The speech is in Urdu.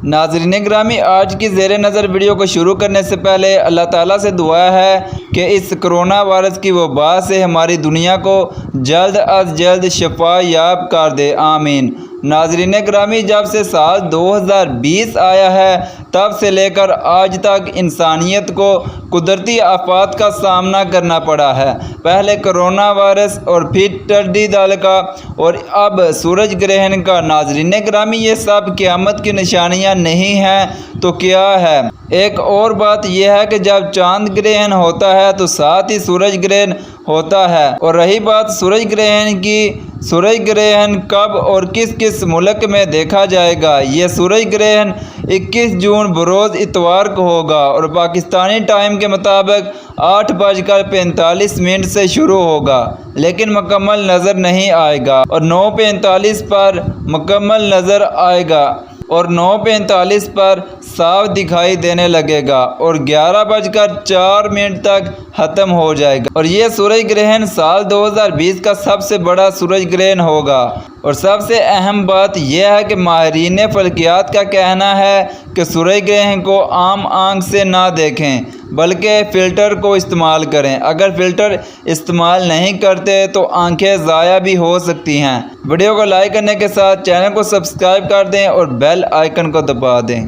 ناظرین گرامی، آج کی زیر نظر ویڈیو کو شروع کرنے سے پہلے اللہ تعالیٰ سے دعا ہے کہ اس کرونا وائرس کی وبا سے ہماری دنیا کو جلد از جلد شفا یاب کر دے، آمین۔ ناظرین گرامی، جب سے سال 2020 آیا ہے تب سے لے کر آج تک انسانیت کو قدرتی آفات کا سامنا کرنا پڑا ہے۔ پہلے کرونا وائرس اور پھر ٹڈی دل کا اور اب سورج گرہن کا۔ ناظرین گرامی، یہ سب قیامت کی نشانیاں نہیں ہیں تو کیا ہے؟ ایک اور بات یہ ہے کہ جب چاند گرہن ہوتا ہے تو ساتھ ہی سورج گرہن ہوتا ہے۔ اور رہی بات سورج گرہن کی، سورج گرہن کب اور کس کس ملک میں دیکھا جائے گا؟ یہ سورج گرہن 21 جون بروز اتوار کو ہوگا اور پاکستانی ٹائم کے مطابق 8:45 سے شروع ہوگا، لیکن مکمل نظر نہیں آئے گا اور 9:45 پر مکمل نظر آئے گا اور 9:45 پر صاف دکھائی دینے لگے گا اور 11:04 تک ختم ہو جائے گا۔ اور یہ سورج گرہن سال 2020 کا سب سے بڑا سورج گرہن ہوگا۔ اور سب سے اہم بات یہ ہے کہ ماہرین فلکیات کا کہنا ہے کہ سورج گرہن کو عام آنکھ سے نہ دیکھیں بلکہ فلٹر کو استعمال کریں۔ اگر فلٹر استعمال نہیں کرتے تو آنکھیں ضائع بھی ہو سکتی ہیں۔ ویڈیو کو لائک کرنے کے ساتھ چینل کو سبسکرائب کر دیں اور بیل آئیکن کو دبا دیں۔